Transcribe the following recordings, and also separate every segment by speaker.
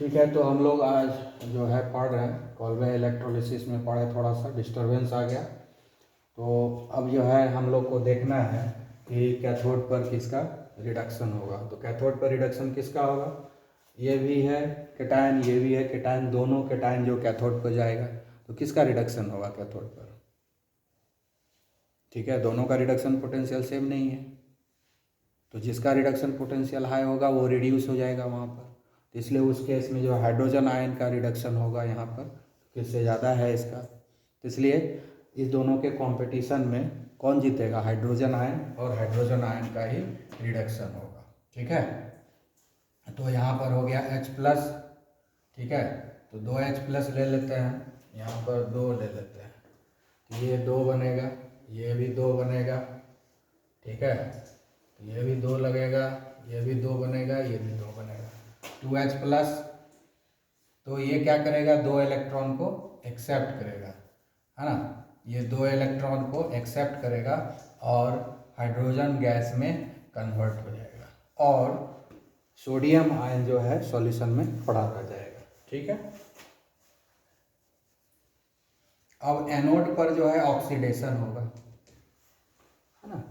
Speaker 1: ठीक है, तो हम लोग आज जो है पढ़ रहे हैं कोलवे इलेक्ट्रोलिसिस में पढ़े, थोड़ा सा डिस्टरबेंस आ गया। तो अब जो है हम लोग को देखना है कि कैथोड पर किसका रिडक्शन होगा। तो कैथोड पर रिडक्शन किसका होगा, ये भी है कैटायन, ये भी है कैटायन, दोनों कैटायन जो कैथोड पर जाएगा तो किसका रिडक्शन होगा कैथोड पर। ठीक है, दोनों का रिडक्शन पोटेंशियल सेम नहीं है, तो जिसका रिडक्शन पोटेंशियल हाई होगा वो रिड्यूस हो जाएगा वहाँ पर। तो इसलिए उस केस में जो हाइड्रोजन आयन का रिडक्शन होगा यहाँ पर किससे ज़्यादा है इसका। तो इसलिए इस दोनों के कंपटीशन में कौन जीतेगा, हाइड्रोजन आयन, और हाइड्रोजन आयन का ही रिडक्शन होगा। ठीक है, तो यहाँ पर हो गया H+। ठीक है, तो 2H+ ले लेते हैं, यहाँ पर 2 ले लेते हैं, तो ये 2 बनेगा, ये भी 2 बनेगा। ठीक है, तो ये भी 2 लगेगा, ये भी 2 बनेगा, ये भी 2 बनेगा। 2H+, तो ये क्या करेगा, 2 इलेक्ट्रॉन को एक्सेप्ट करेगा, है ना। ये 2 इलेक्ट्रॉन को एक्सेप्ट करेगा और हाइड्रोजन गैस में कन्वर्ट हो जाएगा और सोडियम आयन जो है सॉल्यूशन में पड़ा रह जाएगा। ठीक है, अब एनोड पर जो है ऑक्सीडेशन होगा, है ना।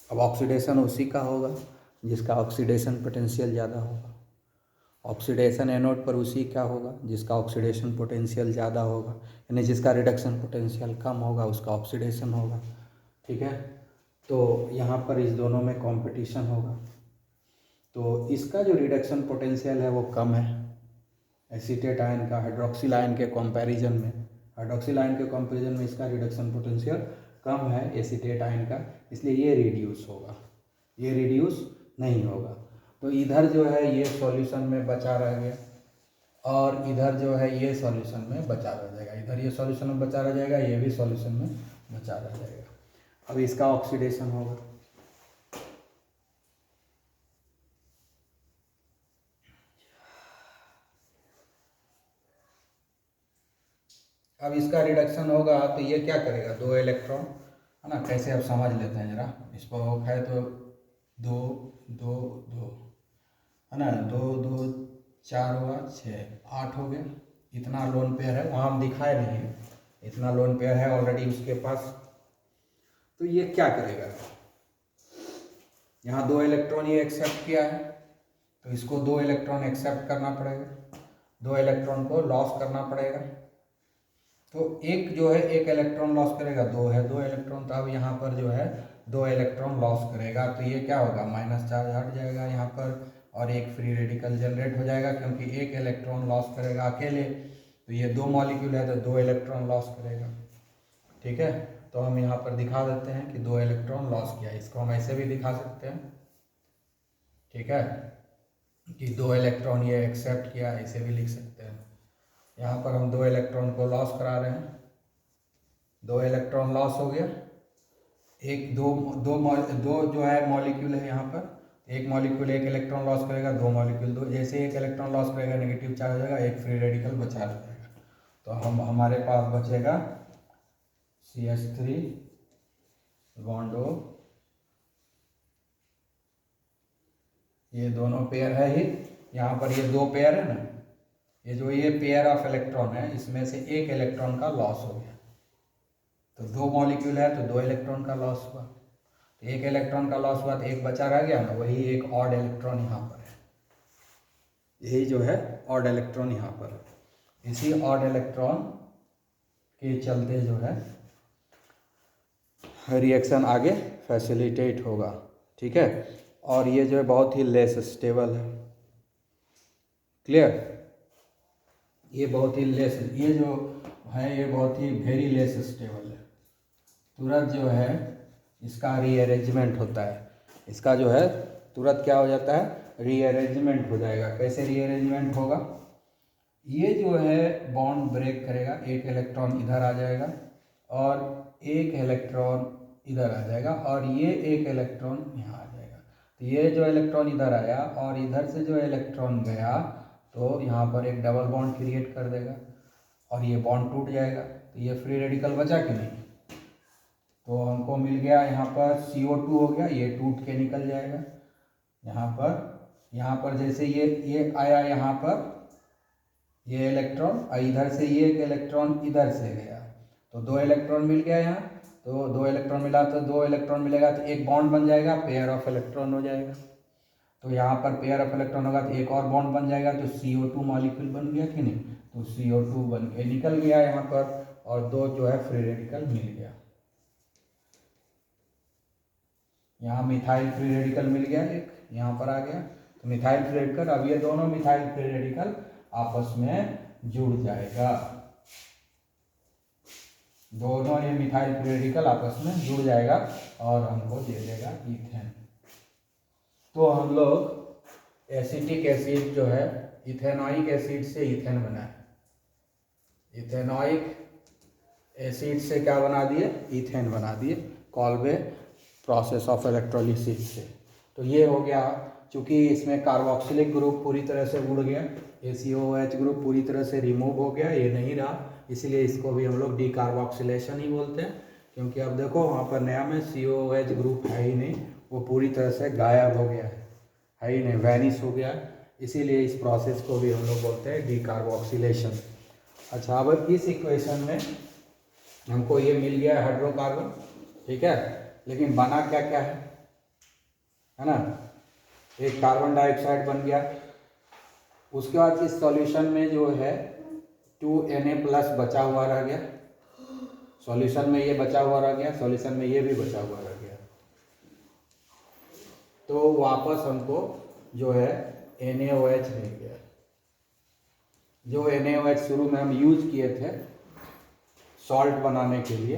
Speaker 1: अब ऑक्सीडेशन उसी का होगा जिसका ऑक्सीडेशन पोटेंशियल ज़्यादा होगा। ऑक्सीडेशन एनोड पर उसी का होगा जिसका ऑक्सीडेशन पोटेंशियल ज़्यादा होगा, यानी जिसका रिडक्शन पोटेंशियल कम होगा उसका ऑक्सीडेशन होगा। ठीक है, तो यहाँ पर इस दोनों में कंपटीशन होगा, तो इसका जो रिडक्शन पोटेंशियल है वो कम है एसीटेट आयन का हाइड्रोक्सिल आयन के कंपैरिजन में। हाइड्रोक्सिल आयन के कंपैरिजन में इसका रिडक्शन पोटेंशियल कम है एसीटेट आयन का, इसलिए ये रिड्यूस होगा, ये रिड्यूस नहीं होगा। तो इधर जो है ये सॉल्यूशन में बचा रह गया और इधर जो है ये सॉल्यूशन में बचा रह जाएगा, इधर ये सॉल्यूशन में बचा रह जाएगा, ये भी सॉल्यूशन में बचा रह जाएगा। अब इसका ऑक्सीडेशन होगा, अब इसका रिडक्शन होगा तो ये क्या करेगा, 2 इलेक्ट्रॉन, है ना। कैसे अब समझ लेते हैं जरा, इस पर वो है तो 2 2 2, है ना, 2 2 4 हुआ 6 8 हो गया। इतना लोन पेयर है, वहाँ हम दिखाए नहीं है, इतना लोन पेयर है ऑलरेडी उसके पास। तो ये क्या करेगा, यहाँ 2 इलेक्ट्रॉन ये एक्सेप्ट किया है तो इसको 2 इलेक्ट्रॉन एक्सेप्ट करना पड़ेगा, 2 इलेक्ट्रॉन को लॉस करना पड़ेगा। तो एक जो है 1 इलेक्ट्रॉन लॉस करेगा, 2 है 2 इलेक्ट्रॉन, तो अब यहाँ पर जो है 2 इलेक्ट्रॉन लॉस करेगा तो ये क्या होगा, माइनस चार्ज हट जाएगा यहाँ पर और एक फ्री रेडिकल जनरेट हो जाएगा, क्योंकि 1 इलेक्ट्रॉन लॉस करेगा अकेले, तो ये 2 मॉलिक्यूल है तो 2 इलेक्ट्रॉन लॉस करेगा। ठीक है, तो हम यहाँ पर दिखा देते हैं कि 2 इलेक्ट्रॉन लॉस किया, इसको हम ऐसे भी दिखा सकते हैं। ठीक है, कि 2 इलेक्ट्रॉन ये एक्सेप्ट किया, ऐसे भी लिख सकते हैं। यहाँ पर हम 2 इलेक्ट्रॉन को लॉस करा रहे हैं, 2 इलेक्ट्रॉन लॉस हो गया, एक दो दो दो जो है मॉलिक्यूल है यहाँ पर, एक मॉलिक्यूल 1 इलेक्ट्रॉन लॉस करेगा, 2 मॉलिक्यूल 2, जैसे 1 इलेक्ट्रॉन लॉस करेगा नेगेटिव चार्ज हो जाएगा, एक फ्री रेडिकल बचा रहेगा, तो हमारे पास बचेगा CH3 बॉन्ड O, ये दोनों पेयर है ही, यहाँ पर ये 2 पेयर है ना, ये जो ये पेयर ऑफ इलेक्ट्रॉन है इसमें से 1 इलेक्ट्रॉन का लॉस हो गया, तो 2 मॉलिक्यूल है तो 2 इलेक्ट्रॉन का लॉस हुआ, तो 1 इलेक्ट्रॉन का लॉस हुआ तो एक बचा रह गया ना, वही एक ऑड इलेक्ट्रॉन यहाँ पर है, यही जो है ऑड इलेक्ट्रॉन यहाँ पर है। इसी ऑड इलेक्ट्रॉन के चलते जो है रिएक्शन आगे फैसिलिटेट होगा। ठीक है, और ये जो है बहुत ही लेस स्टेबल है, क्लियर, ये बहुत ही लेस, ये जो है ये बहुत ही वेरी लेस स्टेबल है, तुरंत जो है इसका रीअरेंजमेंट होता है, इसका जो है तुरंत क्या हो जाता है, रीअरेंजमेंट हो जाएगा। कैसे रीअरेंजमेंट होगा, ये जो है बॉन्ड ब्रेक करेगा, 1 इलेक्ट्रॉन इधर आ जाएगा और 1 इलेक्ट्रॉन इधर आ जाएगा और ये 1 इलेक्ट्रॉन यहाँ आ जाएगा, तो ये जो इलेक्ट्रॉन इधर आया और इधर से जो इलेक्ट्रॉन गया तो यहाँ पर एक डबल बॉन्ड क्रिएट कर देगा और ये बॉन्ड टूट जाएगा, तो ये फ्री रेडिकल बचा कि नहीं, तो हमको मिल गया यहाँ पर CO2 हो गया, ये टूट के निकल जाएगा यहाँ पर जैसे ये आया यहाँ पर ये इलेक्ट्रॉन और इधर से ये एक इलेक्ट्रॉन इधर से गया, तो 2 इलेक्ट्रॉन मिल गया यहाँ। तो 2 इलेक्ट्रॉन मिला तो 2 इलेक्ट्रॉन मिलेगा तो एक बॉन्ड बन जाएगा, पेयर ऑफ इलेक्ट्रॉन हो जाएगा। तो यहाँ पर पेयर ऑफ इलेक्ट्रॉन होगा तो एक और बॉन्ड बन जाएगा, तो CO2 मॉलिक्यूल बन गया कि नहीं, तो CO2 बन के निकल गया यहाँ पर, और 2 जो है फ्री रेडिकल मिल गया। यहाँ मिथाइल फ्री रेडिकल मिल गया, एक यहाँ पर आ गया, तो मिथाइल फ्री रेडिकल। अब ये दोनों मिथाइल फ्री रेडिकल आपस में जुड़ जाएगा, दोनों ये मिथाइल फ्री रेडिकल आपस में जुड़ जाएगा और हमको दे देगा ईथेन। तो हम लोग एसिटिक एसिड जो है इथेनॉइक एसिड से ईथेन बना है, इथेनॉइक एसिड से क्या बना दिए, ईथेन बना दिए, कॉल्वे प्रोसेस ऑफ इलेक्ट्रोलिसिस से। तो ये हो गया, चूँकि इसमें कार्बोक्सिलिक ग्रुप पूरी तरह से उड़ गया, ACOH ग्रुप पूरी तरह से रिमूव हो गया, ये नहीं रहा, इसलिए इसको भी हम लोग डीकार्बोक्सिलेशन ही बोलते हैं। क्योंकि अब देखो वहाँ पर नया में COH ग्रुप है ही नहीं, वो पूरी तरह से गायब हो गया है ही नहीं, वैनिश हो गया, इसीलिए इस प्रोसेस को भी हम लोग बोलते हैं डीकार्बोक्सिलेशन। अच्छा, अब इस इक्वेशन में हमको ये मिल गया हाइड्रोकार्बन, ठीक है, लेकिन बना क्या क्या है ना, एक कार्बन डाइऑक्साइड बन गया। उसके बाद इस सॉल्यूशन में जो है 2Na+ बचा हुआ रह गया, सॉल्यूशन में ये बचा हुआ रह गया, सॉल्यूशन में ये भी बचा हुआ रह गया। तो वापस हमको जो है NaOH मिल गया, जो NaOH शुरू में हम यूज किए थे सॉल्ट बनाने के लिए,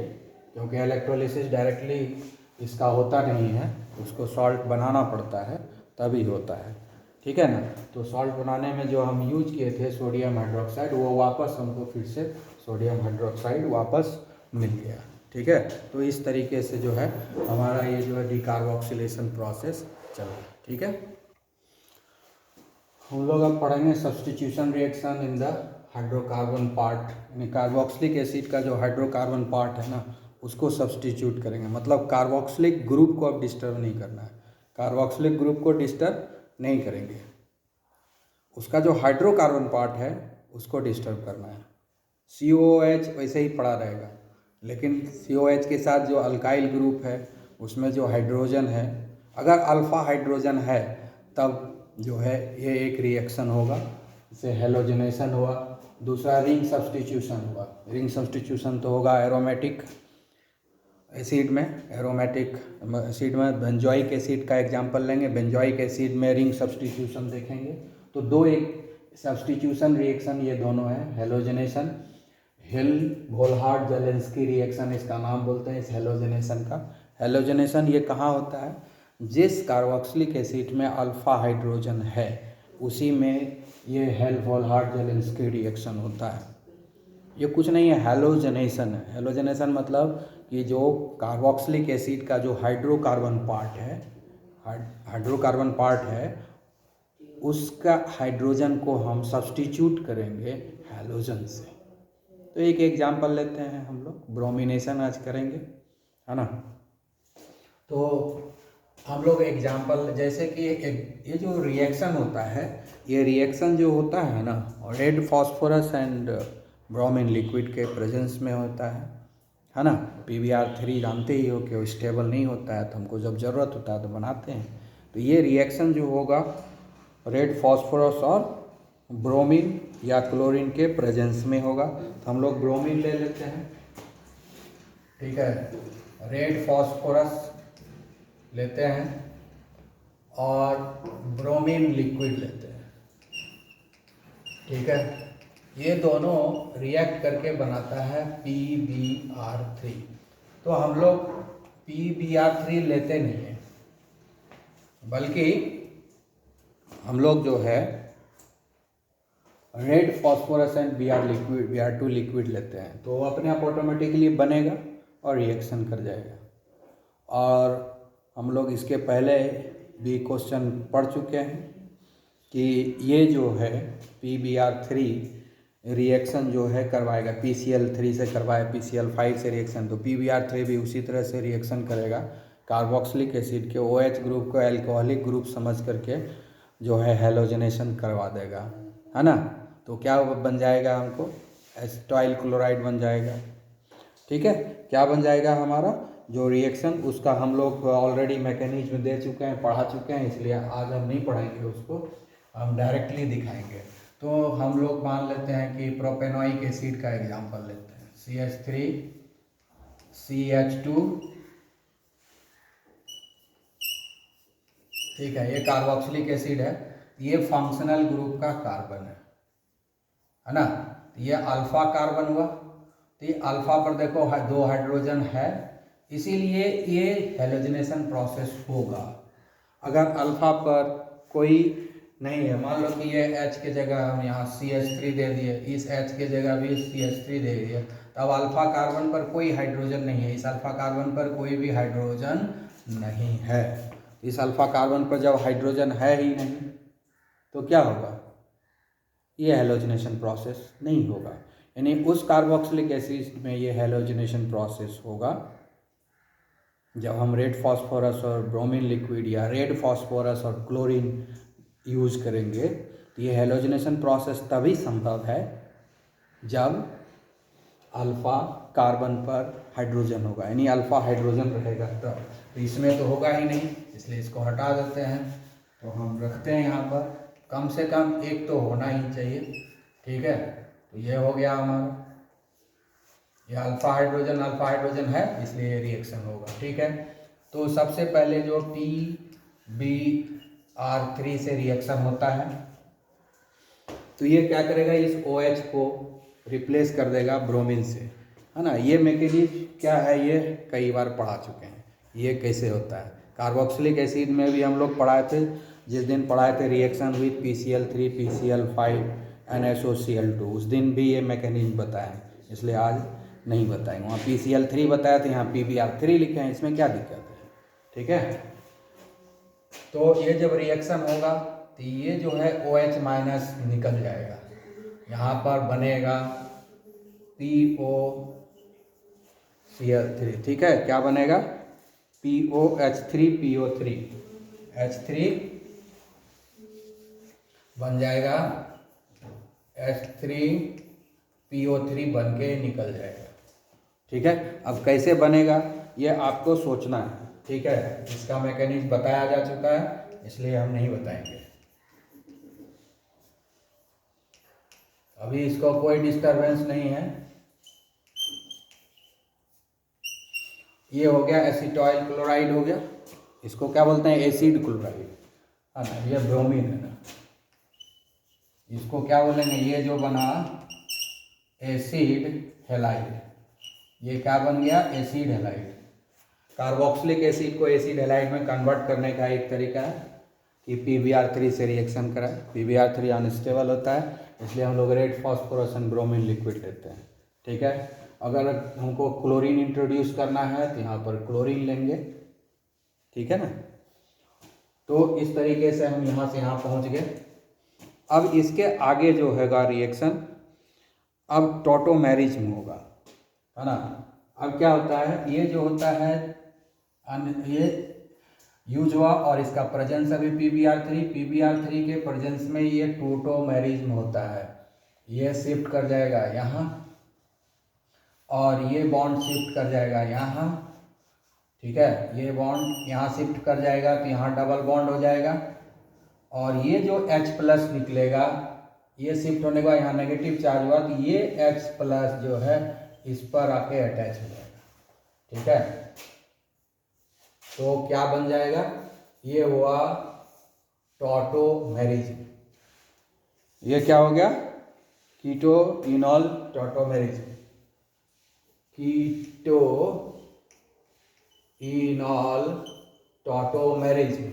Speaker 1: क्योंकि इलेक्ट्रोलिसिस डायरेक्टली इसका होता नहीं है, उसको सॉल्ट बनाना पड़ता है तभी होता है, ठीक है ना। तो सॉल्ट बनाने में जो हम यूज किए थे सोडियम हाइड्रोक्साइड, वो वापस हमको फिर से सोडियम हाइड्रोक्साइड वापस मिल गया, ठीक है। तो इस तरीके से जो है हमारा ये जो है डीकार्बोक्सिलेशन प्रोसेस चल रहा है, ठीक है। हम लोग अब पढ़ेंगे substitution reaction in the hydrocarbon part, यानी कार्बोक्सिलिक एसिड का जो हाइड्रोकार्बन पार्ट है ना, उसको सब्स्टिट्यूट करेंगे। मतलब कार्बोक्सिलिक ग्रुप को अब डिस्टर्ब नहीं करना है, कार्बोक्सिलिक ग्रुप को डिस्टर्ब नहीं करेंगे, उसका जो हाइड्रोकार्बन पार्ट है उसको डिस्टर्ब करना है। COOH वैसे ही पड़ा रहेगा, लेकिन COH के साथ जो अल्काइल ग्रुप है उसमें जो हाइड्रोजन है, अगर अल्फा हाइड्रोजन है तब जो है ये एक रिएक्शन होगा, इसे हेलोजनेशन हुआ। दूसरा रिंग सब्स्टिट्यूशन हुआ, रिंग सब्स्टिट्यूशन तो होगा एरोमेटिक एसिड में, एरोमेटिक एसिड में बेंजोइक एसिड का एग्जांपल लेंगे, बेंजोइक एसिड में रिंग सब्स्टिट्यूशन देखेंगे। तो दो एक सब्स्टिट्यूशन रिएक्शन ये दोनों हैं, हेलोजनेशन, हिल वोल्हार्ड जेलेंस्की रिएक्शन इसका नाम बोलते हैं इस हेलोजनेशन का। हेलोजनेशन ये कहाँ होता है, जिस कार्बोक्सिलिक एसिड में अल्फा हाइड्रोजन है उसी में ये हेल वोल्हार्ड जेलेंस्की रिएक्शन होता है। ये कुछ नहीं है, हेलोजनेशन है। हेलोजनेशन मतलब कि जो कार्बोक्सिलिक एसिड का जो हाइड्रोकार्बन पार्ट है उसका हाइड्रोजन को हम सब्स्टिट्यूट करेंगे हेलोजन से। तो एक एग्जांपल लेते हैं हम लोग, ब्रोमिनेशन आज करेंगे, है ना। तो हम लोग एग्जांपल जैसे कि ये जो रिएक्शन होता है, ये रिएक्शन जो होता है ना, red phosphorus and bromine liquid के प्रेजेंस में होता है ना। PbR3 जानते ही हो कि वो स्टेबल नहीं होता है, तो हमको जब ज़रूरत होता है तो बनाते हैं। तो ये रिएक्शन जो होगा रेड फॉस्फोरस और ब्रोमीन या क्लोरीन के प्रेजेंस में होगा। तो हम लोग ब्रोमीन ले लेते हैं, ठीक है, रेड फॉस्फोरस लेते हैं और ब्रोमीन लिक्विड लेते हैं, ठीक है। ये दोनों रिएक्ट करके बनाता है PbR3। तो हम लोग PbR3 लेते नहीं हैं, बल्कि हम लोग जो है red phosphorus and Br2 liquid लेते हैं। तो वो अपने आप ऑटोमेटिकली बनेगा और रिएक्शन कर जाएगा। और हम लोग इसके पहले भी क्वेश्चन पढ़ चुके हैं कि ये जो है PbR3 रिएक्शन जो है करवाएगा, PCl3 से करवाए PCl5 से रिएक्शन, तो PbR3 भी उसी तरह से रिएक्शन करेगा। कार्बोक्सिलिक एसिड के OH ग्रुप को एल्कोहलिक ग्रुप समझ करके जो है हेलोजनेशन करवा देगा, है ना। तो क्या बन जाएगा हमको, एसिटाइल क्लोराइड बन जाएगा। ठीक है, क्या बन जाएगा हमारा जो रिएक्शन, उसका हम लोग ऑलरेडी मैकेनिज्म दे चुके हैं, पढ़ा चुके हैं, इसलिए आज हम नहीं पढ़ाएंगे उसको, हम डायरेक्टली दिखाएंगे। तो हम लोग मान लेते हैं कि प्रोपेनोइक एसिड का एग्जांपल लेते हैं, CH3 CH2, ठीक है, ये कार्बोक्सिलिक एसिड है, ये फंक्शनल ग्रुप का कार्बन है ना, ये अल्फा कार्बन हुआ। तो ये अल्फा पर देखो 2 हाइड्रोजन है, इसीलिए ये हेलोजनेशन प्रोसेस होगा। अगर अल्फा पर कोई नहीं है, मान लो कि ये H के जगह हम यहाँ CH3 दे दिए, इस H के जगह भी CH3 दे दिए, तब अल्फा कार्बन पर कोई हाइड्रोजन नहीं है, इस अल्फा कार्बन पर कोई भी हाइड्रोजन नहीं है। इस अल्फा कार्बन पर जब हाइड्रोजन है ही नहीं तो क्या होगा, ये हेलोजनेशन प्रोसेस नहीं होगा। यानी उस कार्बोक्सिलिक एसिड में ये हेलोजनेशन प्रोसेस होगा जब हम रेड फास्फोरस और ब्रोमीन लिक्विड या रेड फास्फोरस और क्लोरीन यूज करेंगे। तो ये हेलोजनेशन प्रोसेस तभी संभव है जब अल्फा कार्बन पर हाइड्रोजन होगा, यानी अल्फा हाइड्रोजन रहेगा तब। तो इसमें तो होगा ही नहीं, इसलिए इसको हटा देते हैं। तो हम रखते हैं यहाँ पर, कम से कम एक तो होना ही चाहिए। ठीक है, तो ये हो गया हमारा, ये अल्फा हाइड्रोजन है, इसलिए रिएक्शन होगा। ठीक है, तो सबसे पहले जो TbR3 से रिएक्शन होता है, तो ये क्या करेगा, इस OH को रिप्लेस कर देगा ब्रोमीन से, है ना। ये मैकेनिज्म क्या है, ये कई बार पढ़ा चुके हैं, ये कैसे होता है। कार्बोक्सिलिक एसिड में भी हम लोग पढ़ाए थे, जिस दिन पढ़ाए थे reaction with PCl3 PCl5 NaSOCl2, उस दिन भी ये मैकेनिज्म बताया, इसलिए आज नहीं बताएंगे। वहाँ PCl3 बताया था, यहाँ PbR3 लिखे हैं, इसमें क्या दिक्कत है। ठीक है, तो ये जब रिएक्शन होगा तो ये जो है OH माइनस निकल जाएगा, यहाँ पर बनेगा POCl3। ठीक है, क्या बनेगा, POH3PO3, H3 बन जाएगा H3PO3 बन के निकल जाएगा। ठीक है, अब कैसे बनेगा ये आपको सोचना है। ठीक है, इसका मैकेनिज्म बताया जा चुका है, इसलिए हम नहीं बताएंगे अभी, इसको कोई डिस्टरबेंस नहीं है। ये हो गया एसिटाइल क्लोराइड हो गया, इसको क्या बोलते हैं, एसिड क्लोराइड, है ना। ये ब्रोमीन है ना, इसको क्या बोलेंगे, ये जो बना एसिड हेलाइड, ये क्या बन गया, एसिड हेलाइड। कार्बोक्सिलिक एसिड को एसिड हेलाइड में कन्वर्ट करने का एक तरीका है कि PbR3 से रिएक्शन कराए। PbR3 अनस्टेबल होता है, इसलिए हम लोग red phosphorus and bromine liquid लेते हैं। ठीक है, अगर हमको क्लोरीन इंट्रोड्यूस करना है तो यहाँ पर क्लोरीन लेंगे। ठीक है ना, तो इस तरीके से हम यहाँ से यहाँ पहुँच गए। अब इसके आगे जो हैगा रिएक्शन, अब टॉटोमेरिज्म होगा, है ना। अब क्या होता है, ये जो होता है ये यूज हुआ और इसका प्रेजेंस अभी PbR3 के प्रेजेंस में ये टोटोमेरिज्म होता है। ये शिफ्ट कर जाएगा यहाँ और ये बॉन्ड शिफ्ट कर जाएगा यहाँ। ठीक है, ये बॉन्ड यहाँ शिफ्ट कर जाएगा तो यहाँ डबल बॉन्ड हो जाएगा, और ये जो H+ निकलेगा, ये शिफ्ट होने के बाद यहाँ नेगेटिव चार्ज हुआ तो ये H+ जो है इस पर आके अटैच हो जाएगा। ठीक है, तो क्या बन जाएगा, ये हुआ टॉटोमेरिज्म। ये क्या हो गया, कीटोइनॉल टॉटोमेरिज्म, कीटोइनॉल टॉटोमेरिज्म।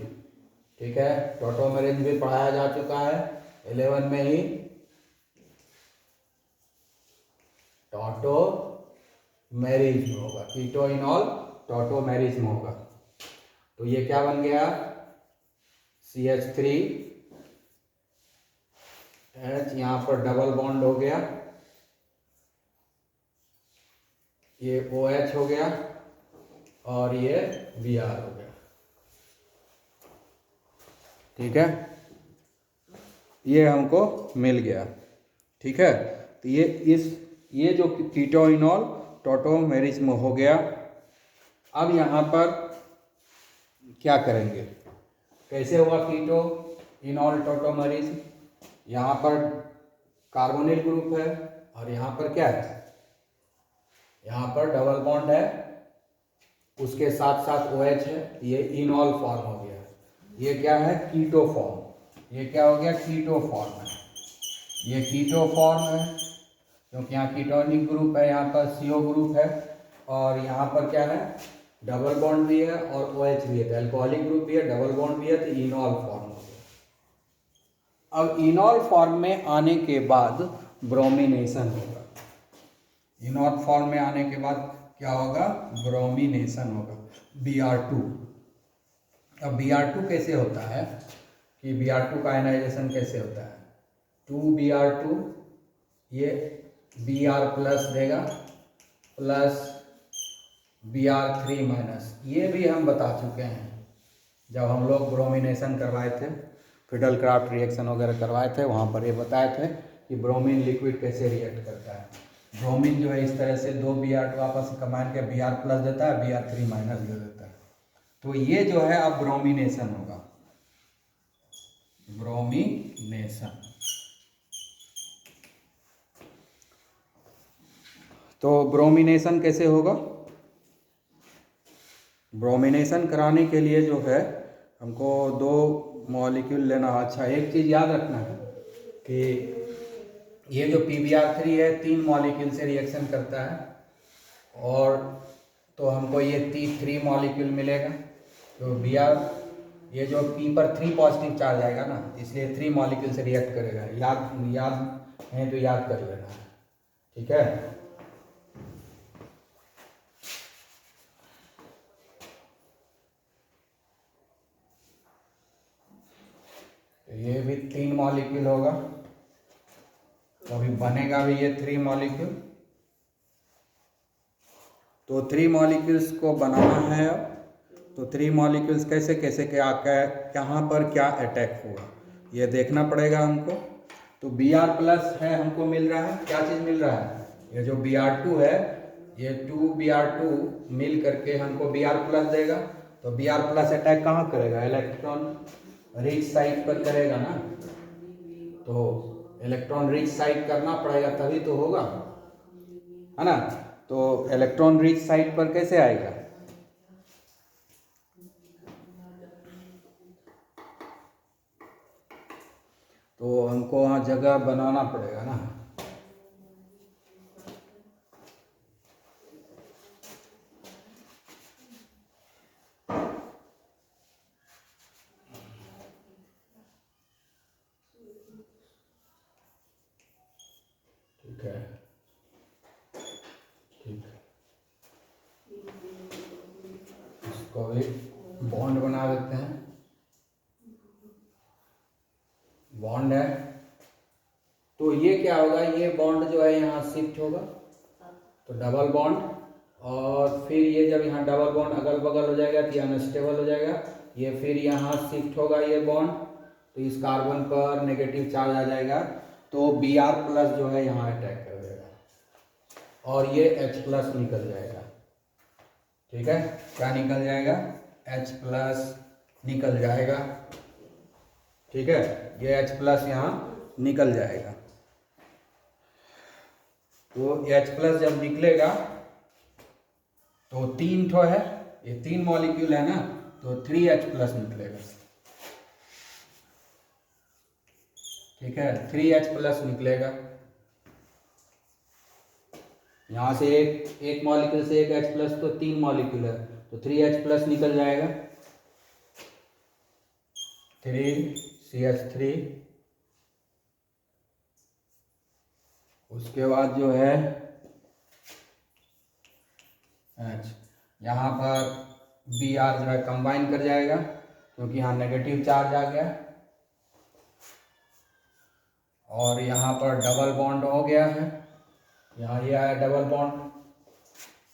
Speaker 1: ठीक है, टॉटोमेरिज्म भी पढ़ाया जा चुका है 11 में ही। टॉटोमेरिज्म होगा, कीटोइनॉल टॉटोमेरिज्म होगा। तो ये क्या बन गया, CH3H, यहाँ पर डबल बॉन्ड हो गया, ये OH हो गया और ये Br हो गया। ठीक है, ये हमको मिल गया। ठीक है। तो ये जो कीटोइनॉल टॉटोमेरिज्म हो गया। अब यहाँ पर क्या करेंगे, कैसे हुआ कीटो इनॉल टॉटोमेरिज्म? यहाँ पर कार्बोनिल ग्रुप है और यहाँ पर क्या है, यहाँ पर डबल बॉन्ड है, उसके साथ साथ OH है, ये इनॉल फॉर्म हो गया। ये क्या है, कीटो फॉर्म। ये क्या हो गया, कीटो फॉर्म है। ये कीटो फॉर्म है क्योंकि यहाँ कीटोनिक ग्रुप है, यहाँ पर CO ग्रुप है और यहाँ पर क्या है, डबल बॉन्ड भी है और OH भी है। तो अल्कोहलिक ग्रुप भी है, डबल बॉन्ड भी है, तो इनॉल फॉर्म हो गया। अब इनॉल फॉर्म में आने के बाद ब्रोमिनेशन होगा। इनॉल फॉर्म में आने के बाद क्या होगा, ब्रोमिनेशन होगा, Br2। अब Br2 कैसे होता है कि Br2 का आयनाइजेशन कैसे होता है, 2Br2 ये Br प्लस देगा प्लस Br3 माइनस। ये भी हम बता चुके हैं जब हम लोग ब्रोमिनेशन करवाए थे, फिडल क्राफ्ट रिएक्शन वगैरह करवाए थे, वहाँ पर ये बताए थे कि ब्रोमीन लिक्विड कैसे रिएक्ट करता है। ब्रोमीन जो है इस तरह से 2Br2 आपस में कंबाइन के Br प्लस देता है, Br3 माइनस दे देता है। तो ये जो है अब ब्रोमिनेशन होगा, ब्रोमिनेशन। तो ब्रोमिनेशन कैसे होगा, ब्रोमिनेशन कराने के लिए जो है हमको 2 मॉलिक्यूल लेना। अच्छा, एक चीज़ याद रखना है कि ये जो PBr3 है 3 मॉलिक्यूल से रिएक्शन करता है और तो हमको ये 3 मॉलिक्यूल मिलेगा। तो Br ये जो P पर 3 पॉजिटिव चार्ज आएगा ना, इसलिए 3 मॉलिक्यूल से रिएक्ट करेगा। याद है तो याद कर लेना है, ठीक है। तो ये भी 3 मॉलिक्यूल होगा, तो अभी बनेगा भी ये 3 मॉलिक्यूल। तो 3 मॉलिक्यूल्स को बनाना है अब। तो 3 मॉलिक्यूल्स कैसे कैसे क्या कहाँ पर क्या अटैक होगा ये देखना पड़ेगा हमको। तो Br प्लस है, हमको मिल रहा है, क्या चीज़ मिल रहा है, ये जो Br2 है, ये 2Br2 मिल करके हमको Br प्लस देगा। तो Br प्लस अटैक कहाँ करेगा, इलेक्ट्रॉन रिच साइड पर करेगा ना। तो इलेक्ट्रॉन रिच साइड करना पड़ेगा तभी तो होगा, है ना। तो इलेक्ट्रॉन रिच साइड पर कैसे आएगा, तो हमको वहाँ जगह बनाना पड़ेगा ना। ठीक है, ठीक है, इसको भी बॉन्ड बना देते हैं। बॉन्ड है तो ये क्या होगा, ये बॉन्ड जो है यहाँ शिफ्ट होगा, तो डबल बॉन्ड। और फिर ये जब यहाँ डबल बॉन्ड अगल बगल हो जाएगा तो यहाँ अनस्टेबल हो जाएगा, ये फिर यहाँ शिफ्ट होगा ये बॉन्ड, तो इस कार्बन पर नेगेटिव चार्ज आ जाएगा, तो Br प्लस जो है यहाँ अटैक कर देगा और ये H प्लस निकल जाएगा। ठीक है, क्या निकल जाएगा, H प्लस निकल जाएगा। ठीक है, ये H प्लस यहाँ निकल जाएगा। तो H प्लस जब निकलेगा तो 3 ठो है, ये 3 मॉलिक्यूल है ना, तो 3H प्लस निकलेगा। ठीक है, 3H प्लस निकलेगा। यहाँ से एक मॉलिक्यूल से एक H प्लस, तो 3 मॉलिक्यूल है, तो 3H प्लस निकल जाएगा, 3CH3। उसके बाद जो है H, यहाँ पर Br जो है कंबाइन कर जाएगा क्योंकि यहाँ नेगेटिव चार्ज आ गया, और यहाँ पर डबल बॉन्ड हो गया है, यहाँ ये आया डबल बॉन्ड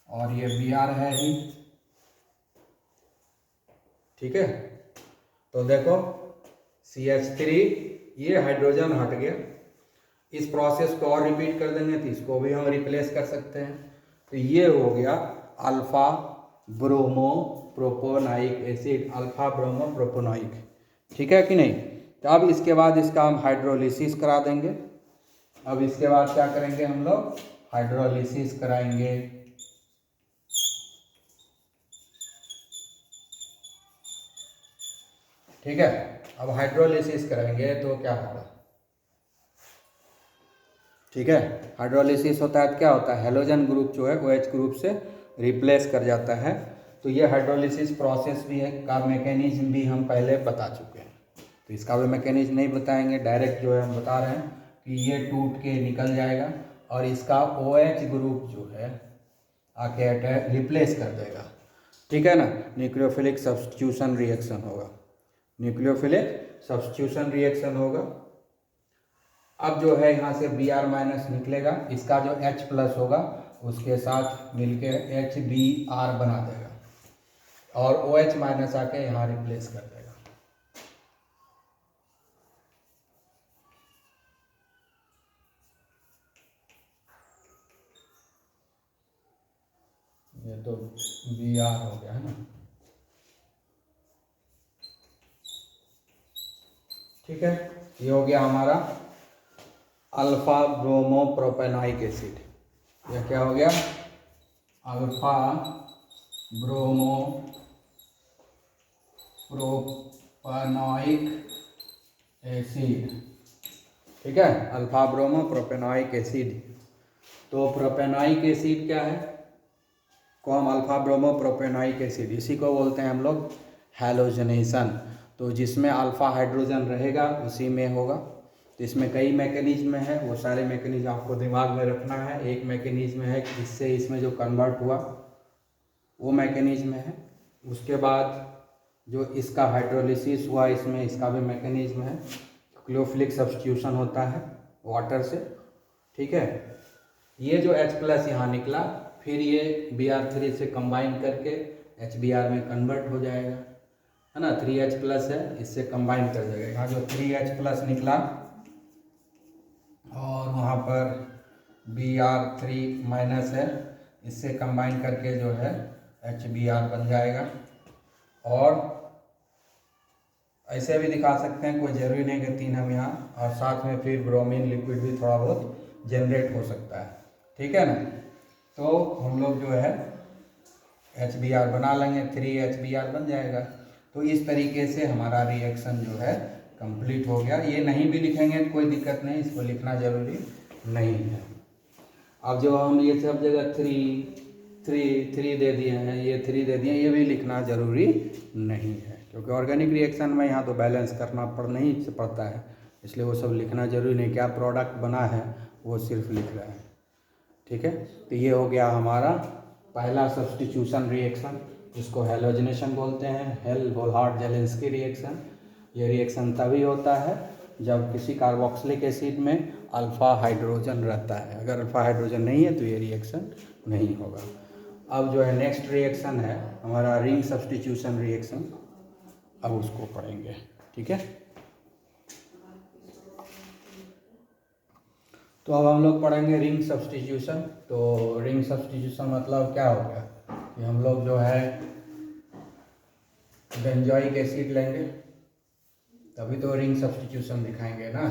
Speaker 1: और ये Br है ही। ठीक है, तो देखो CH3 ये हाइड्रोजन हट गया, इस प्रोसेस को और रिपीट कर देंगे तो इसको भी हम रिप्लेस कर सकते हैं। तो ये हो गया alpha bromo propionic acid, alpha bromo propionic, ठीक है कि नहीं। तो अब इसके बाद इसका हम हाइड्रोलिसिस करा देंगे। अब इसके बाद क्या करेंगे हम लोग, हाइड्रोलिसिस कराएंगे। ठीक है, अब हाइड्रोलिसिस करेंगे तो क्या होगा, ठीक है। हाइड्रोलिसिस होता है तो क्या होता है, हेलोजन ग्रुप जो है OH ग्रुप से रिप्लेस कर जाता है। तो ये हाइड्रोलिसिस प्रोसेस भी है, का मैकेनिज्म भी हम पहले बता चुके हैं, तो इसका भी मैकेनिज्म नहीं बताएंगे, डायरेक्ट जो है हम बता रहे हैं कि ये टूट के निकल जाएगा और इसका OH ग्रुप जो है आके रिप्लेस कर देगा, ठीक है ना। न्यूक्लियोफिलिक सब्स्टिट्यूशन रिएक्शन होगा, न्यूक्लियोफिलिक सब्स्टिट्यूशन रिएक्शन होगा। अब जो है यहाँ से Br माइनस निकलेगा, इसका जो H प्लस होगा उसके साथ मिलके HBr बना देगा और OH माइनस आके यहाँ रिप्लेस कर देगा। ये तो Br हो गया है ना, ठीक है। ये हो गया हमारा अल्फा ब्रोमो प्रोपेनाइक एसिड। यह क्या हो गया, अल्फा ब्रोमो प्रोपेनाइक एसिड, ठीक है, अल्फा ब्रोमो प्रोपेनाइक एसिड। तो प्रोपेनाइक एसिड क्या है, को हम अल्फा ब्रोमो प्रोपेनाइक एसिड, इसी को बोलते हैं हम लोग हैलोजनेशन। तो जिसमें अल्फा हाइड्रोजन रहेगा उसी में होगा। तो इसमें कई मैकेनिज्म है, वो सारे मैकेनिज्म आपको दिमाग में रखना है। एक मैकेनिज्म है जिससे इसमें जो कन्वर्ट हुआ वो मैकेनिज्म है। उसके बाद जो इसका हाइड्रोलिसिस हुआ इसमें, इसका भी मैकेनिज्म है। न्यूक्लियोफिलिक सब्स्टिट्यूशन होता है वाटर से, ठीक है। ये जो H प्लस यहाँ निकला, फिर ये Br3 से कंबाइन करके HBr में कन्वर्ट हो जाएगा, है ना। 3H प्लस है, इससे कंबाइन कर जाएगा। यहाँ जो 3H प्लस निकला और वहाँ पर Br3 माइनस है, इससे कंबाइन करके जो है HBr बन जाएगा। और ऐसे भी दिखा सकते हैं, कोई ज़रूरी नहीं कि 3 हम यहाँ, और साथ में फिर ब्रोमीन लिक्विड भी थोड़ा बहुत जनरेट हो सकता है, ठीक है ना। तो हम लोग जो है HBr बना लेंगे, 3HBr बन जाएगा। तो इस तरीके से हमारा रिएक्शन जो है कंप्लीट हो गया। ये नहीं भी लिखेंगे तो कोई दिक्कत नहीं, इसको लिखना जरूरी नहीं है। अब जो हम ये सब जगह 3 दे दिए हैं, ये 3 दे दिए, ये भी लिखना ज़रूरी नहीं है, क्योंकि ऑर्गेनिक रिएक्शन में यहाँ तो बैलेंस करना नहीं पड़ता है, इसलिए वो सब लिखना जरूरी नहीं। क्या प्रोडक्ट बना है वो सिर्फ लिख रहा है, ठीक है। तो ये हो गया हमारा पहला सब्स्टिट्यूशन रिएक्शन, जिसको हैलोजनेशन बोलते हैं, हेल्महोल्ट्ज़-जेलेंस्की रिएक्शन। ये रिएक्शन तभी होता है जब किसी कार्बोक्सिलिक एसिड में अल्फा हाइड्रोजन रहता है। अगर अल्फा हाइड्रोजन नहीं है तो ये रिएक्शन नहीं होगा। अब जो है नेक्स्ट रिएक्शन है हमारा रिंग सब्स्टिट्यूशन रिएक्शन, अब उसको पढ़ेंगे, ठीक है। तो अब हम लोग पढ़ेंगे रिंग सब्स्टिट्यूशन। तो रिंग सब्स्टिट्यूशन मतलब क्या हो गया कि हम लोग जो है बेंजोइक एसिड लेंगे, तभी तो रिंग सब्स्टिट्यूशन दिखाएंगे ना।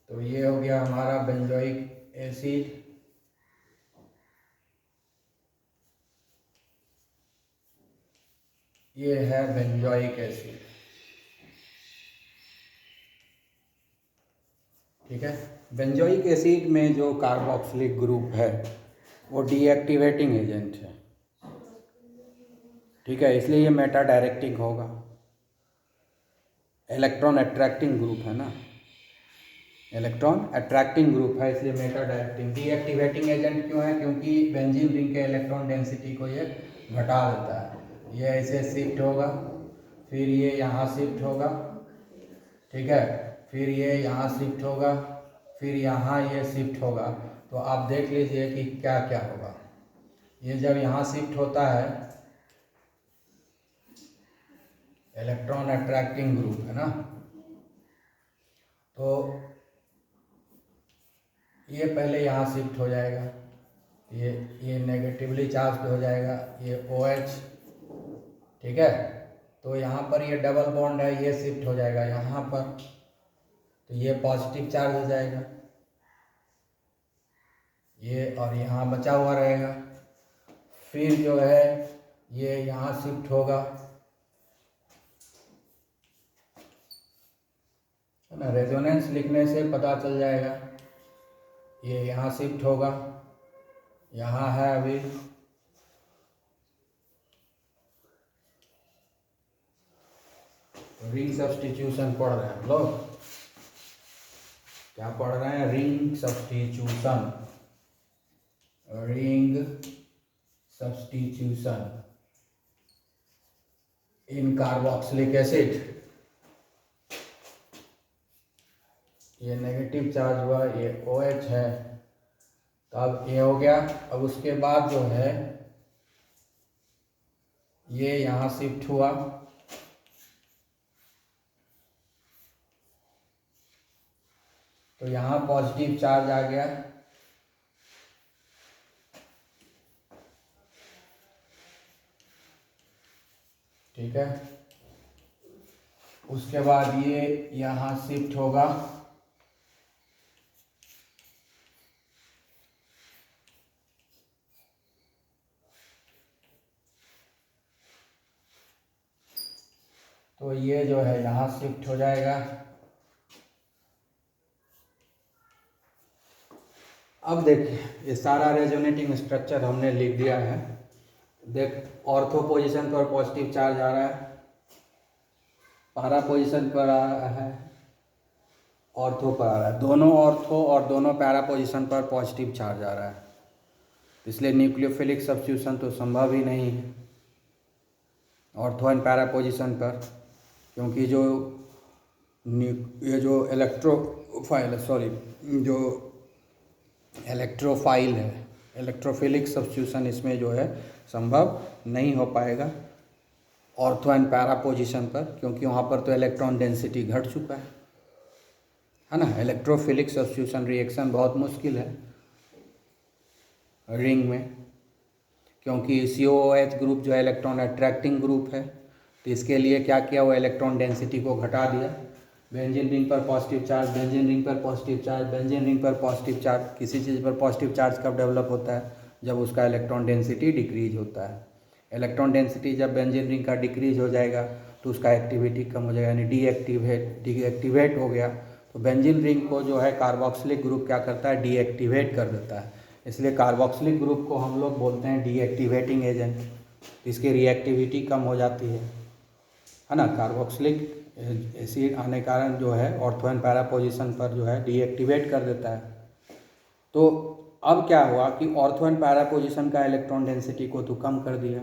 Speaker 1: तो ये हो गया हमारा बेंजोइक एसिड, ये है बेंजोइक एसिड, ठीक है। बेंजोइक एसिड में जो कार्बोक्सिलिक ग्रुप है वो डीएक्टिवेटिंग एजेंट है, ठीक है, इसलिए ये मेटा डायरेक्टिंग होगा। इलेक्ट्रॉन अट्रैक्टिंग ग्रुप है ना, इलेक्ट्रॉन अट्रैक्टिंग ग्रुप है, इसलिए मेटा डायरेक्टिंग। डीएक्टिवेटिंग एजेंट क्यों है, क्योंकि बेंजीन रिंग के इलेक्ट्रॉन डेंसिटी को ये घटा देता है। ये ऐसे शिफ्ट होगा, फिर ये यहाँ शिफ्ट होगा, ठीक है, फिर ये यहाँ शिफ्ट होगा, फिर यहाँ ये शिफ्ट होगा। तो आप देख लीजिए कि क्या क्या होगा। ये जब यहाँ शिफ्ट होता है, इलेक्ट्रॉन अट्रैक्टिंग ग्रुप है ना, तो ये पहले यहाँ शिफ्ट हो जाएगा, ये नेगेटिवली चार्ज हो जाएगा, ये OH, ठीक है। तो यहाँ पर ये डबल बॉन्ड है, ये शिफ्ट हो जाएगा यहाँ पर, तो ये पॉजिटिव चार्ज हो जाएगा ये, और यहाँ बचा हुआ रहेगा। फिर जो है ये यहाँ शिफ्ट होगा, है ना। रेजोनेंस लिखने से पता चल जाएगा, ये यहाँ शिफ्ट होगा, यहाँ है अभी, रिंग सब्स्टिट्यूशन पढ़ रहे हैं हम लोग। क्या पढ़ रहे हैं? रिंग सब्स्टिट्यूशन, रिंग सब्स्टिट्यूशन इन कार्बोक्सिलिक एसिड। ये नेगेटिव चार्ज हुआ, ये OH है, तो अब ये हो गया। अब उसके बाद जो है ये यहाँ शिफ्ट हुआ, तो यहाँ पॉजिटिव चार्ज आ गया, ठीक है। उसके बाद ये यहाँ शिफ्ट होगा, तो ये जो है यहाँ शिफ्ट हो जाएगा। अब देखिए, ये सारा रेजोनेटिंग स्ट्रक्चर हमने लिख दिया है। देख, ऑर्थो पोजीशन पर पॉजिटिव चार्ज आ रहा है, पैरा पोजीशन पर आ रहा है, ऑर्थो पर आ रहा है। दोनों ऑर्थो और दोनों पैरा पोजीशन पर पॉजिटिव चार्ज आ रहा है, इसलिए न्यूक्लियोफिलिक सब्स्टिट्यूशन तो संभव ही नहीं है ऑर्थो एंड पैरा पोजीशन पर, क्योंकि ये जो इलेक्ट्रोफाइल है, इलेक्ट्रोफिलिक सब्स्टिट्यूशन इसमें जो है संभव नहीं हो पाएगा ऑर्थो एंड पैरा पोजीशन पर, क्योंकि वहाँ पर तो इलेक्ट्रॉन डेंसिटी घट चुका है ना। इलेक्ट्रोफिलिक सब्स्टिट्यूशन रिएक्शन बहुत मुश्किल है रिंग में, क्योंकि COOH ग्रुप जो है इलेक्ट्रॉन अट्रैक्टिंग ग्रुप है, तो इसके लिए क्या किया, वो इलेक्ट्रॉन डेंसिटी को घटा दिया। बेंजीन रिंग पर पॉजिटिव चार्ज, बेंजीन रिंग पर पॉजिटिव चार्ज, बेंजीन रिंग पर पॉजिटिव चार्ज। किसी चीज़ पर पॉजिटिव चार्ज कब डेवलप होता है? जब उसका इलेक्ट्रॉन डेंसिटी डिक्रीज होता है। इलेक्ट्रॉन डेंसिटी जब बेंजीन रिंग का डिक्रीज हो जाएगा तो उसका एक्टिविटी कम हो जाएगा, यानी डीएक्टिवेट हो गया। तो बेंजीन रिंग को जो है कार्बोक्सिलिक ग्रुप क्या करता है? डीएक्टिवेट कर देता है। इसलिए कार्बोक्सिलिक ग्रुप को हम लोग बोलते हैं डीएक्टिवेटिंग एजेंट। इसकी रिएक्टिविटी कम हो जाती है ना। कार्बोक्सिलिक एसिड आने के कारण जो है ऑर्थो एंड पैरा पोजीशन पर जो है डीएक्टिवेट कर देता है। तो अब क्या हुआ कि ऑर्थो एंड पैरा पोजीशन का इलेक्ट्रॉन डेंसिटी को तो कम कर दिया,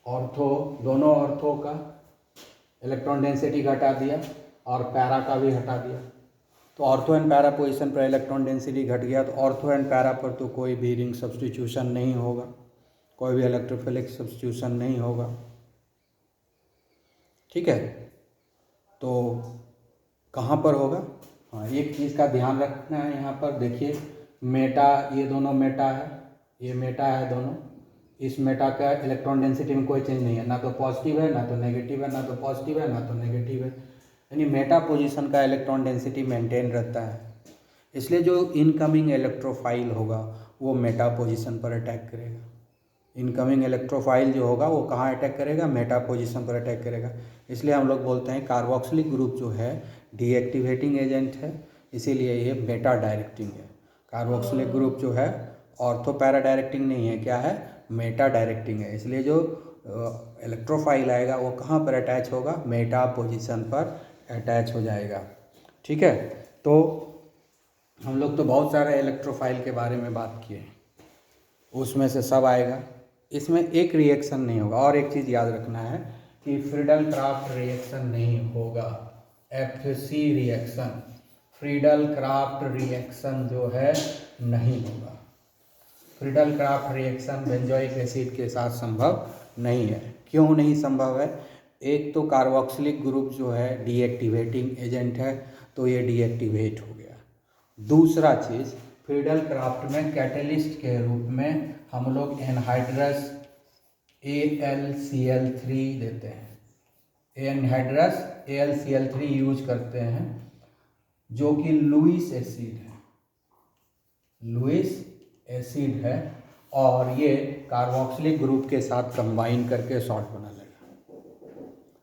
Speaker 1: दोनों ऑर्थो का इलेक्ट्रॉन डेंसिटी घटा दिया और पैरा का भी हटा दिया। तो ऑर्थो एंड पैरा पोजीशन पर इलेक्ट्रॉन डेंसिटी घट गया, तो ऑर्थो एंड पैरा पर तो कोई भी रिंग सब्स्टिट्यूशन नहीं होगा, कोई भी इलेक्ट्रोफिलिक सब्स्टिट्यूशन नहीं होगा, ठीक है। तो कहाँ पर होगा? हाँ, एक चीज़ का ध्यान रखना है यहाँ पर। देखिए मेटा, ये दोनों मेटा है, ये मेटा है दोनों। इस मेटा का इलेक्ट्रॉन डेंसिटी में कोई चेंज नहीं है, ना तो पॉजिटिव है ना तो नेगेटिव है, ना तो पॉजिटिव है ना तो नेगेटिव है, यानी मेटा पोजीशन का इलेक्ट्रॉन डेंसिटी मेंटेन रहता है। इसलिए जो इनकमिंग इलेक्ट्रोफाइल होगा वो मेटा पोजीशन पर अटैक करेगा। इनकमिंग इलेक्ट्रोफाइल जो होगा वो कहाँ अटैक करेगा? मेटा पोजीशन पर अटैक करेगा। इसलिए हम लोग बोलते हैं कार्बोक्सिलिक ग्रुप जो है डीएक्टिवेटिंग एजेंट है, इसीलिए ये मेटा डायरेक्टिंग है। कार्बोक्सिलिक ग्रुप जो है ऑर्थो पैरा डायरेक्टिंग नहीं है, क्या है? मेटा डायरेक्टिंग है। इसलिए जो इलेक्ट्रोफाइल आएगा वो कहाँ पर अटैच होगा? मेटा पोजीशन पर अटैच हो जाएगा, ठीक है। तो हम लोग तो बहुत सारे इलेक्ट्रोफाइल के बारे में बात किए, उसमें से सब आएगा, इसमें एक रिएक्शन नहीं होगा। और एक चीज़ याद रखना है कि फ्रीडल क्राफ्ट रिएक्शन नहीं होगा, FC reaction, Friedel craft reaction जो है नहीं होगा। Friedel craft reaction benzoic acid के साथ संभव नहीं है। क्यों नहीं संभव है? एक तो कार्बोक्सिलिक ग्रुप जो है डीएक्टिवेटिंग एजेंट है, तो ये डीएक्टिवेट हो गया। दूसरा चीज़, फ्रीडल क्राफ्ट में कैटलिस्ट के रूप में हम लोग एनहाइड्रस AlCl3 देते हैं, एनहाइड्रस AlCl3 यूज करते हैं, जो कि लुईस एसिड है और ये कार्बोक्सिलिक ग्रुप के साथ कंबाइन करके सॉल्ट बना लेगा।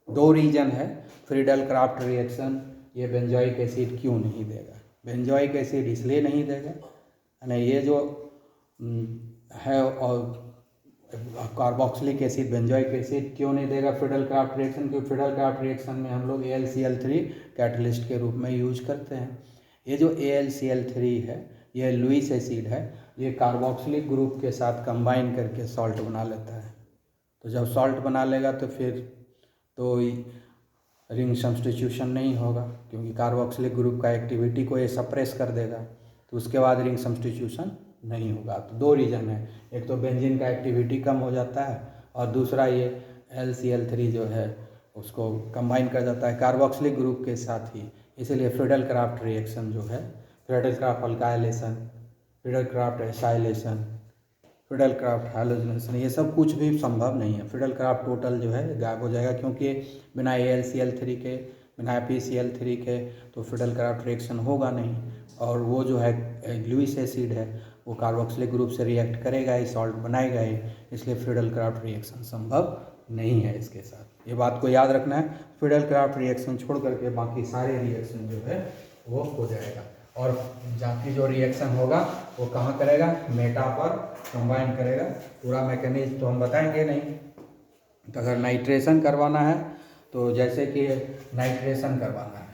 Speaker 1: दो रीजन है फ्रीडल क्राफ्ट रिएक्शन ये बेंजोइक एसिड क्यों नहीं देगा। बेंजोइक एसिड इसलिए नहीं देगा, यानी ये जो है और कार्बोक्सिलिक एसिड बेंजोइक एसिड क्यों नहीं देगा फ्रीडल क्राफ्ट रिएक्शन, क्योंकि फ्रीडल क्राफ्ट रिएक्शन में हम लोग AlCl3 कैटलिस्ट के रूप में यूज करते हैं। ये जो AlCl3 है ये लुईस एसिड है, ये कार्बोक्सिलिक ग्रुप के साथ कंबाइन करके सॉल्ट बना लेता है। तो जब सॉल्ट बना लेगा तो फिर तो रिंग सब्स्टिट्यूशन नहीं होगा, क्योंकि कार्बोक्सिलिक ग्रुप का एक्टिविटी को ये सप्रेस कर देगा, तो उसके बाद रिंग सब्स्टिट्यूशन नहीं होगा। तो दो रीज़न है, एक तो बेंजीन का एक्टिविटी कम हो जाता है और दूसरा ये AlCl3 जो है उसको कंबाइन कर जाता है कार्बोक्सिलिक ग्रुप के साथ ही। इसीलिए फ्रीडल क्राफ्ट रिएक्शन जो है, Friedel craft alkylation, Friedel Crafts acylation, Friedel craft halogenation, ये सब कुछ भी संभव नहीं है। फ्रीडल क्राफ्ट टोटल जो है गायब हो जाएगा, क्योंकि बिना AlCl3 के, बिना FeCl3 के तो फ्रीडल क्राफ्ट रिएक्शन होगा नहीं। और वो जो है लुईस एसिड है वो कार्बोक्सिलिक ग्रुप से रिएक्ट करेगा ही, सॉल्ट बनाएगा ही, इसलिए फ्रीडल क्राफ्ट रिएक्शन संभव नहीं है इसके साथ। ये बात को याद रखना है, फ्रीडल क्राफ्ट रिएक्शन छोड़ करके बाकी सारे रिएक्शन जो है वो हो जाएगा। और बाकी जो रिएक्शन होगा वो कहाँ करेगा, मेटा पर कंबाइन करेगा। पूरा मैकेनिज्म तो हम बताएंगे नहीं। तो अगर नाइट्रेशन करवाना है तो जैसे कि नाइट्रेशन करवाना है,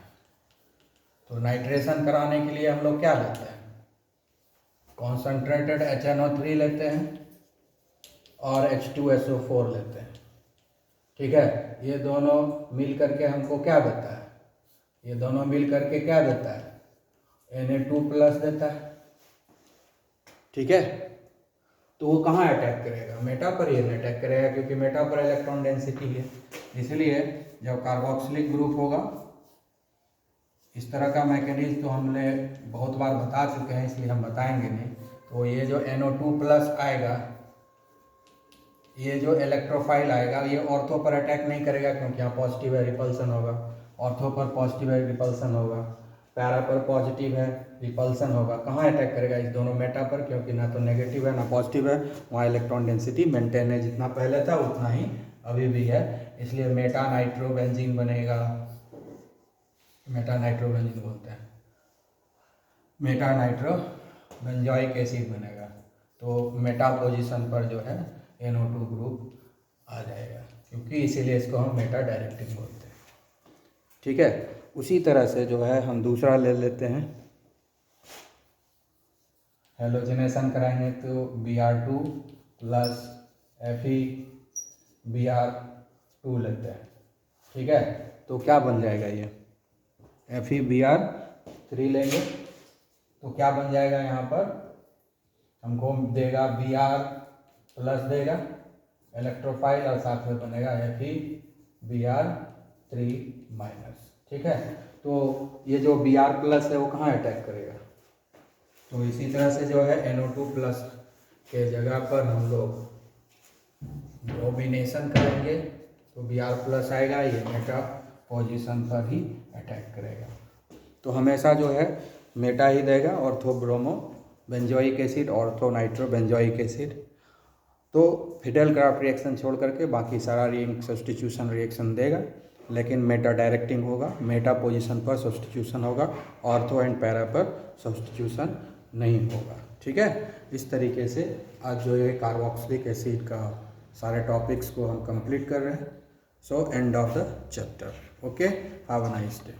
Speaker 1: तो नाइट्रेशन कराने के लिए हम लोग क्या लेते हैं, कॉन्सनट्रेटेड HNO3 लेते हैं और H2SO4 लेते हैं। ठीक है, ये दोनों मिल करके हमको क्या देता है, ये दोनों मिल करके क्या देता है, Na2+ देता है। ठीक है, तो वो कहाँ अटैक करेगा, मेटा पर ही अटैक करेगा, क्योंकि मेटा पर इलेक्ट्रॉन डेंसिटी है। इसलिए जब कार्बोक्सिलिक ग्रुप होगा, इस तरह का मैकेनिज्म तो हमने बहुत बार बता चुके हैं, इसलिए हम बताएंगे नहीं। तो ये जो NO2+ आएगा, ये जो इलेक्ट्रोफाइल आएगा, ये ऑर्थो पर अटैक नहीं करेगा, क्योंकि यहाँ पॉजिटिव है, रिपल्सन होगा। ऑर्थो पर पॉजिटिव है, रिपल्सन होगा। पैरा पर पॉजिटिव है, रिपल्सन होगा। कहाँ अटैक करेगा, इस दोनों मेटा पर, क्योंकि ना तो नेगेटिव है ना पॉजिटिव है, वहाँ इलेक्ट्रॉन डेंसिटी मेंटेन है, जितना पहले था उतना ही अभी भी है। इसलिए मेटा नाइट्रोबेंजीन बनेगा, मेटा नाइट्रोबेंजीन बोलते हैं, मेटा नाइट्रो बेंजोइक एसिड बनेगा। तो मेटा पोजीशन पर जो है NO2 ग्रुप आ जाएगा, क्योंकि इसीलिए इसको हम मेटा डायरेक्टिंग बोलते हैं। ठीक है, उसी तरह से जो है हम दूसरा ले लेते हैं, हेलोजनेशन कराएंगे तो Br2 + FeBr2 लेते हैं। ठीक है, तो क्या बन जाएगा, ये FeBr3 लेंगे तो क्या बन जाएगा, यहाँ पर हमको देगा Br+ देगा इलेक्ट्रोफाइल, और साथ में बनेगा FeBr3-। ठीक है, तो ये जो Br+ है वो कहाँ अटैक करेगा, तो इसी तरह से जो है NO2+ के जगह पर हम लोग ब्रोमिनेशन करेंगे तो Br+ आएगा, ये मेटा पोजीशन पर ही अटैक करेगा। तो हमेशा जो है मेटा ही देगा, ortho bromo benzoic acid, ortho nitro benzoic acid. तो फ्रीडल क्राफ्ट रिएक्शन छोड़ करके बाकी सारा रिंग सब्स्टिट्यूशन रिएक्शन देगा, लेकिन मेटा डायरेक्टिंग होगा, मेटा पोजीशन पर सब्स्टिट्यूशन होगा, ऑर्थो एंड पैरा पर सब्स्टिट्यूशन नहीं होगा। ठीक है, इस तरीके से आज जो ये कार्बोक्सिलिक एसिड का सारे टॉपिक्स को हम कंप्लीट कर रहे हैं। So end of the chapter. Okay, have a nice day.